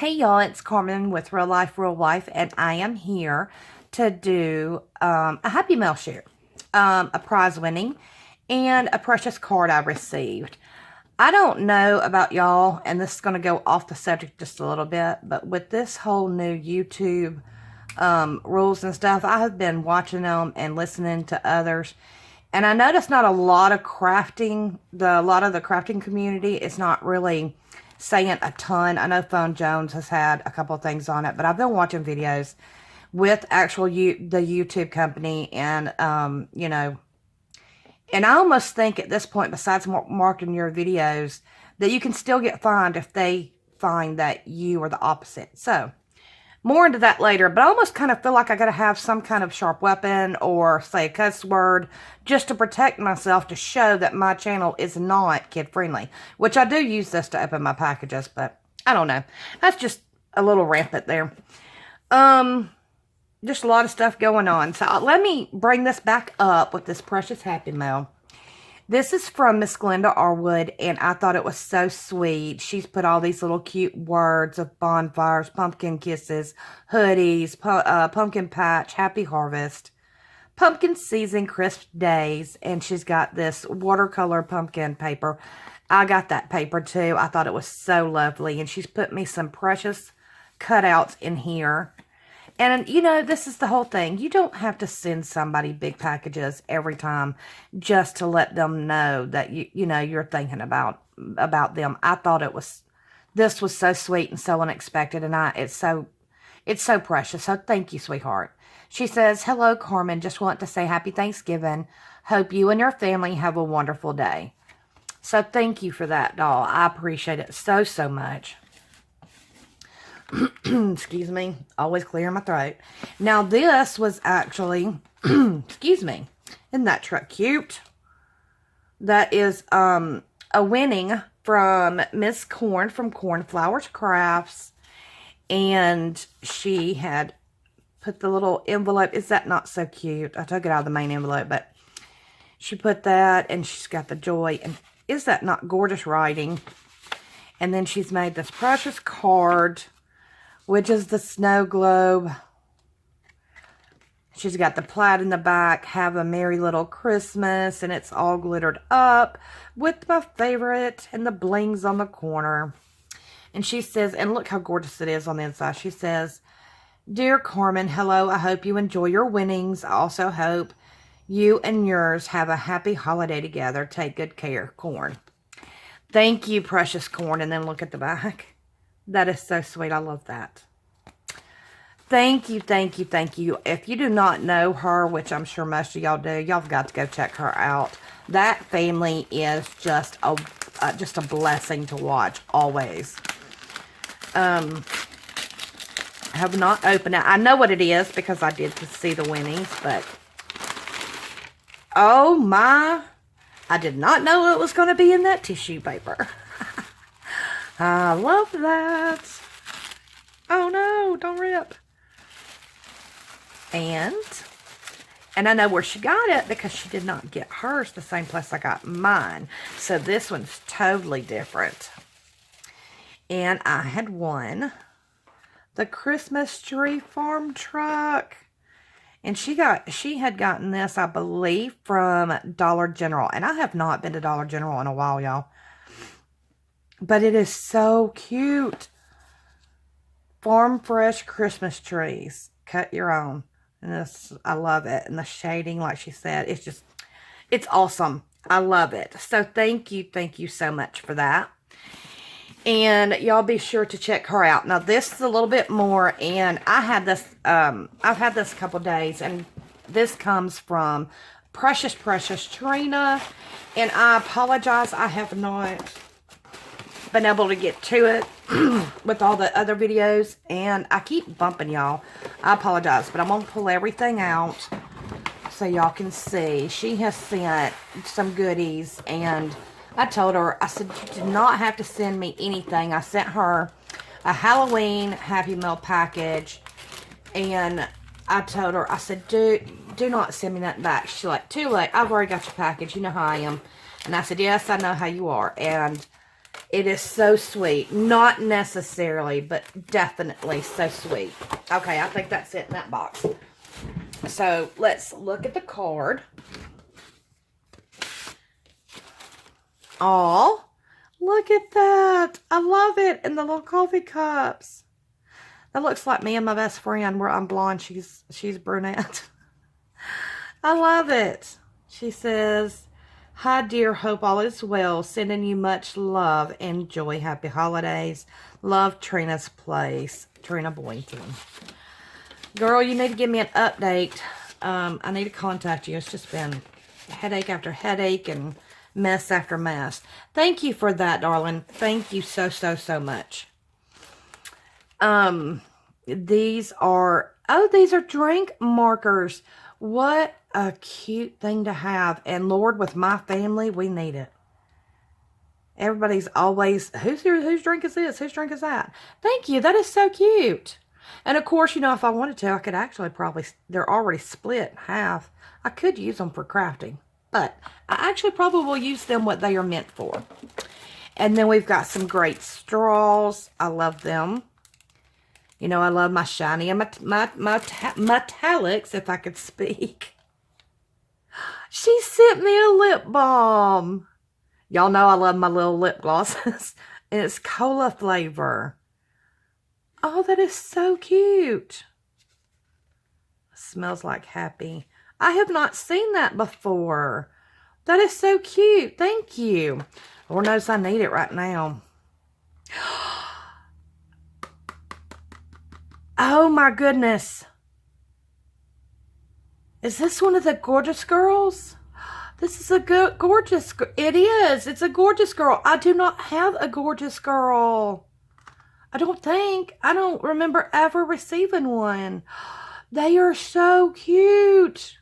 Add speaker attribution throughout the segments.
Speaker 1: Hey y'all, it's Carmen with Real Life, Real Life, and I am here to do a Happy Mail share, a prize winning, and a precious card I received. I don't know about y'all, and this is going to go off the subject just a little bit, but with this whole new YouTube rules and stuff, I have been watching them and listening to others, and I noticed not a lot of crafting, a lot of the crafting community is not really saying a ton. I know Phone Jones has had a couple of things on it, but I've been watching videos with the YouTube company, and and I almost think at this point, besides marketing your videos, that you can still get fined if they find that you are the opposite. So more into that later, but I almost kind of feel like I got to have some kind of sharp weapon or say a cuss word just to protect myself, to show that my channel is not kid friendly, which I do use this to open my packages, but I don't know. That's just a little rampant there. Just a lot of stuff going on. So let me bring this back up with this precious Happy Mail. This is from Miss Glenda Arwood, and I thought it was so sweet. She's put all these little cute words of bonfires, pumpkin kisses, hoodies, pumpkin patch, happy harvest, pumpkin season, crisp days, and she's got this watercolor pumpkin paper. I got that paper too. I thought it was so lovely, and she's put me some precious cutouts in here. And, you know, this is the whole thing. You don't have to send somebody big packages every time just to let them know that, you know, you're thinking about them. I thought this was so sweet and so unexpected. And it's so precious. So thank you, sweetheart. She says, "Hello, Carmen. Just want to say happy Thanksgiving. Hope you and your family have a wonderful day." So thank you for that, doll. I appreciate it so, so much. Excuse me, always clearing my throat. Now this was actually, excuse me, isn't that truck cute? That is a winning from Miss Corn from Cornflowers Crafts, and she had put the little envelope. Is that not so cute? I took it out of the main envelope, but she put that, and she's got the joy, and is that not gorgeous writing? And then she's made this precious card, which is the snow globe. She's got the plaid in the back, "Have a merry little Christmas," and it's all glittered up with my favorite and the blings on the corner. And she says, and look how gorgeous it is on the inside. She says, "Dear Carmen, hello. I hope you enjoy your winnings. I also hope you and yours have a happy holiday together. Take good care, Corn." Thank you, precious Corn. And then look at the back. That is so sweet. I love that. Thank you, thank you, thank you. If you do not know her, which I'm sure most of y'all do, y'all have got to go check her out. That family is just a blessing to watch, always. Have not opened it. I know what it is because I did see the winnings, but oh my, I did not know it was going to be in that tissue paper. I love that. Oh no, don't rip. And I know where she got it because she did not get hers the same place I got mine. So this one's totally different. And I had won the Christmas tree farm truck. And she had gotten this, I believe, from Dollar General. And I have not been to Dollar General in a while, y'all. But it is so cute. Farm fresh Christmas trees. Cut your own. And this, I love it. And the shading, like she said, it's awesome. I love it. So thank you so much for that. And y'all be sure to check her out. Now this is a little bit more, and I had this, I've had this a couple days, and this comes from Precious Trina. And I apologize, I have not been able to get to it with all the other videos, and I keep bumping y'all. I apologize, but I'm gonna pull everything out so y'all can see. She has sent some goodies, and I told her, I said, you do not have to send me anything. I sent her a Halloween Happy Meal package, and I told her, I said, do not send me that back. She's like, "Too late, I've already got your package, you know how I am." And I said, "Yes, I know how you are." And It is so sweet. Not necessarily, but definitely so sweet. Okay, I think that's it in that box. So let's look at the card. Oh, look at that. I love it. And the little coffee cups. That looks like me and my best friend, where I'm blonde, she's brunette. I love it. She says, "Hi dear, hope all is well. Sending you much love and joy. Happy holidays. Love, Trina's Place." Trina Boynton. Girl, you need to give me an update. I need to contact you. It's just been headache after headache and mess after mess. Thank you for that, darling. Thank you so, so, so much. These are drink markers. What a cute thing to have. And Lord, with my family, we need it. Everybody's always, whose drink is this? Whose drink is that? Thank you. That is so cute. And of course, you know, if I wanted to, I could actually probably, they're already split in half. I could use them for crafting, but I actually probably will use them what they are meant for. And then we've got some great straws. I love them. You know, I love my shiny and my metallics, if I could speak. She sent me a lip balm. Y'all know I love my little lip glosses. And it's cola flavor. Oh, that is so cute. Smells like happy. I have not seen that before. That is so cute. Thank you. Lord knows I need it right now. Oh my goodness. Is this one of the Gorgeous Girls? This is a gorgeous, it is. It's a Gorgeous Girl. I do not have a Gorgeous Girl. I don't think. I don't remember ever receiving one. They are so cute.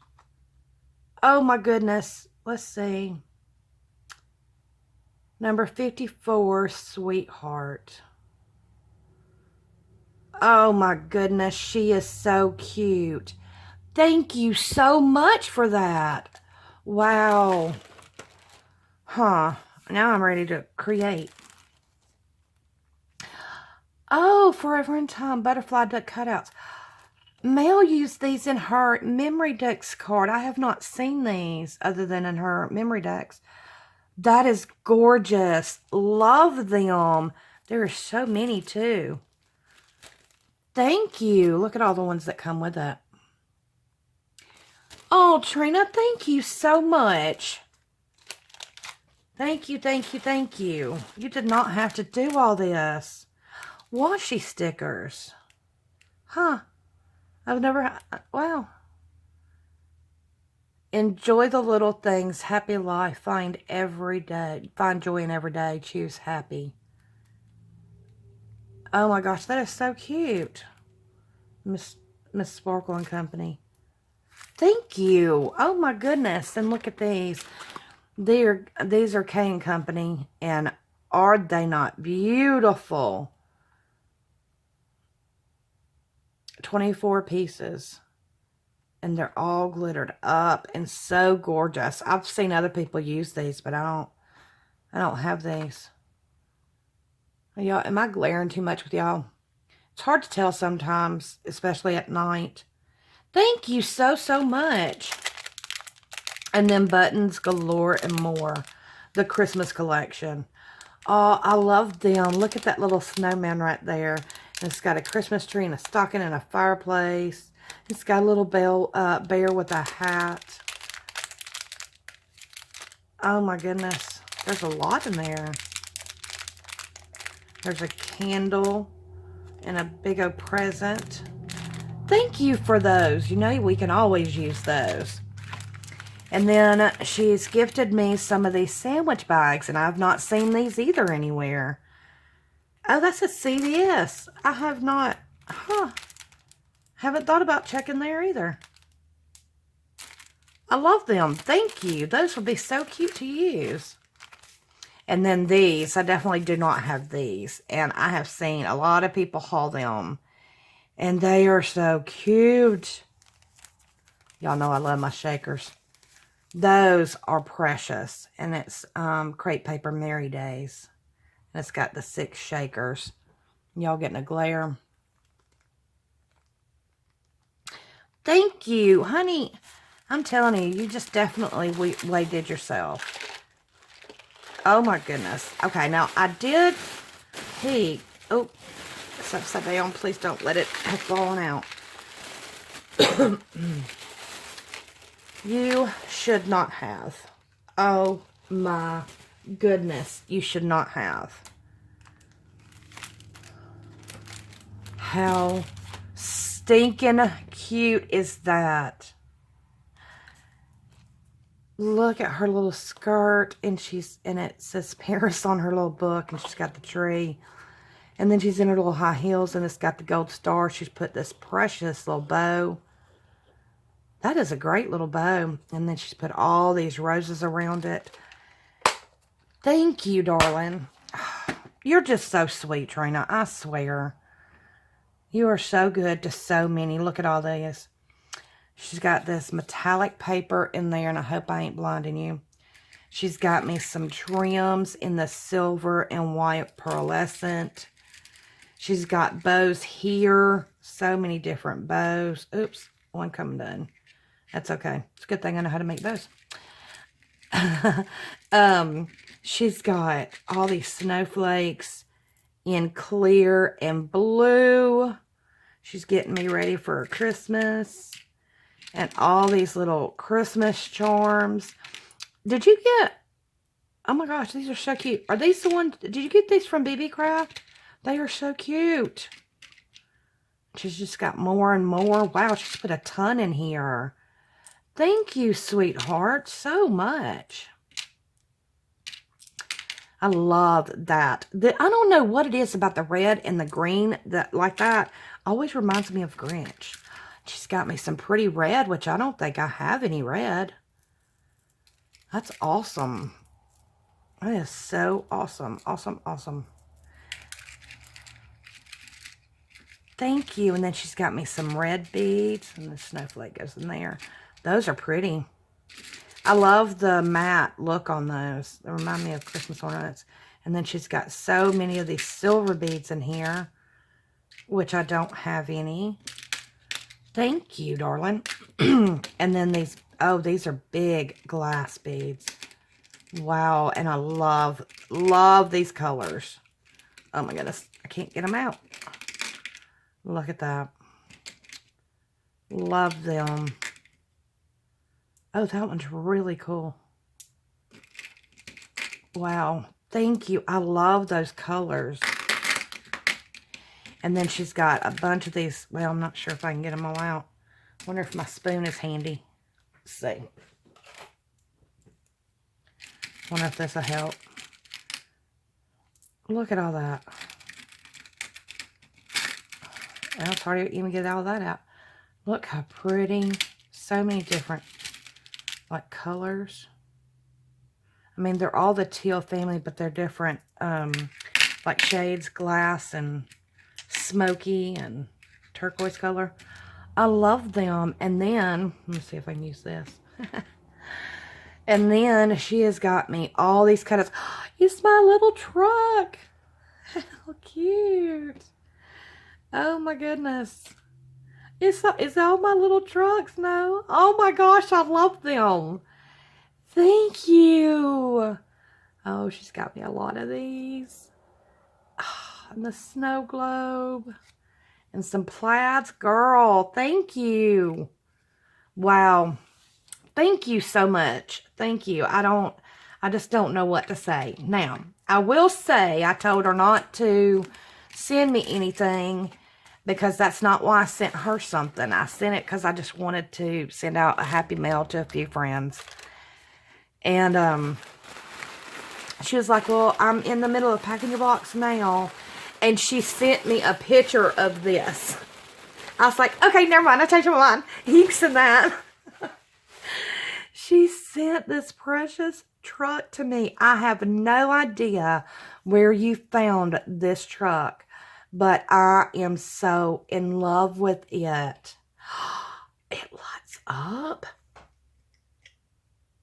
Speaker 1: Oh my goodness. Let's see. Number 54, Sweetheart. Oh my goodness. She is so cute. Thank you so much for that. Wow. Huh. Now I'm ready to create. Oh, Forever in Time butterfly duck cutouts. Mel used these in her memory decks card. I have not seen these other than in her memory decks. That is gorgeous. Love them. There are so many too. Thank you. Look at all the ones that come with it. Oh, Trina, thank you so much. Thank you, thank you, thank you. You did not have to do all this. Washi stickers. Huh. I've never, wow. Enjoy the little things. Happy life. Find every day. Find joy in every day. Choose happy. Oh my gosh, that is so cute. Miss Sparkle and Company. Thank you. Oh my goodness. And look at these. These are K & Company. And are they not beautiful? 24 pieces. And they're all glittered up and so gorgeous. I've seen other people use these, but I don't have these. Y'all, am I glaring too much with y'all? It's hard to tell sometimes, especially at night. Thank you so, so much. And then buttons galore and more. The Christmas collection. Oh, I love them. Look at that little snowman right there. And it's got a Christmas tree and a stocking and a fireplace. It's got a little bear with a hat. Oh my goodness. There's a lot in there. There's a candle and a big old present. Thank you for those. You know, we can always use those. And then she's gifted me some of these sandwich bags, and I've not seen these either anywhere. Oh, that's a CVS. I have not, haven't thought about checking there either. I love them. Thank you. Those would be so cute to use. And then these, I definitely do not have these. And I have seen a lot of people haul them. And they are so cute. Y'all know I love my shakers. Those are precious. And it's crepe paper Merry Days. And it's got the 6 shakers. Y'all getting a glare? Thank you, honey. I'm telling you, you just definitely way-did yourself. Oh, my goodness. Okay, now, I did peek. Oh, it's upside down. Please don't let it have fallen out. You should not have. Oh, my goodness. You should not have. How stinking cute is that? Look at her little skirt, and it says Paris on her little book, and she's got the tree. And then she's in her little high heels, and it's got the gold star. She's put this precious little bow. That is a great little bow. And then she's put all these roses around it. Thank you, darling. You're just so sweet, Trina. I swear. You are so good to so many. Look at all these. She's got this metallic paper in there, and I hope I ain't blinding you. She's got me some trims in the silver and white pearlescent. She's got bows here. So many different bows. Oops, one coming done. That's okay. It's a good thing I know how to make bows. She's got all these snowflakes in clear and blue. She's getting me ready for Christmas. And all these little Christmas charms. Did you get... Oh my gosh, these are so cute. Are these the ones... Did you get these from BB Craft? They are so cute. She's just got more and more. Wow, she's put a ton in here. Thank you, sweetheart, so much. I love that. I don't know what it is about the red and the green that like that. Always reminds me of Grinch. She's got me some pretty red, which I don't think I have any red. That's awesome. That is so awesome. Awesome, awesome. Thank you. And then she's got me some red beads. And the snowflake goes in there. Those are pretty. I love the matte look on those. They remind me of Christmas ornaments. And then she's got so many of these silver beads in here, which I don't have any. Thank you, darling. And then these, oh, these are big glass beads. Wow, and I love these colors. Oh my goodness, I can't get them out. Look at that. Love them. Oh, that one's really cool. Wow, thank you. I love those colors. And then she's got a bunch of these. Well, I'm not sure if I can get them all out. Wonder if my spoon is handy. Let's see. Wonder if this will help. Look at all that. Well, it's hard to even get all that out. Look how pretty. So many different, like, colors. I mean, they're all the teal family, but they're different, like, shades, glass, and smoky, and turquoise color. I love them. And then, let me see if I can use this. And then she has got me all these cutouts. It's my little truck. How cute. Oh my goodness. It's all my little trucks now. Oh my gosh, I love them. Thank you. Oh, she's got me a lot of these. Oh, and the snow globe. And some plaids. Girl, thank you. Wow. Thank you so much. Thank you. I just don't know what to say. Now, I will say I told her not to send me anything because that's not why I sent her something. I sent it because I just wanted to send out a happy mail to a few friends. And she was like, well, I'm in the middle of packing your box now. And she sent me a picture of this. I was like, okay, never mind. I changed my mind. You can send that. She sent this precious truck to me. I have no idea where you found this truck, but I am so in love with it. It lights up.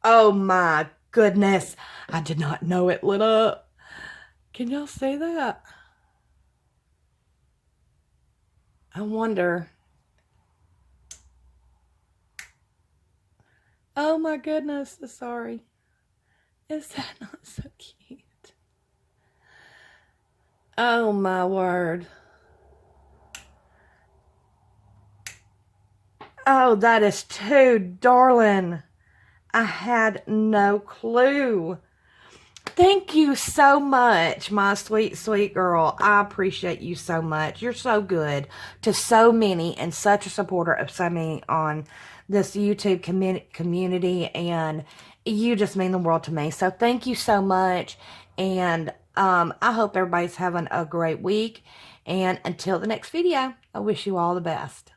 Speaker 1: Oh my goodness. I did not know it lit up. Can y'all see that? I wonder. Oh my goodness, sorry. Is that not so cute? Oh my word. Oh, that is too darling. I had no clue. Thank you so much, my sweet, sweet girl. I appreciate you so much. You're so good to so many and such a supporter of so many on this YouTube community, and you just mean the world to me. So thank you so much, and I hope everybody's having a great week, and until the next video, I wish you all the best.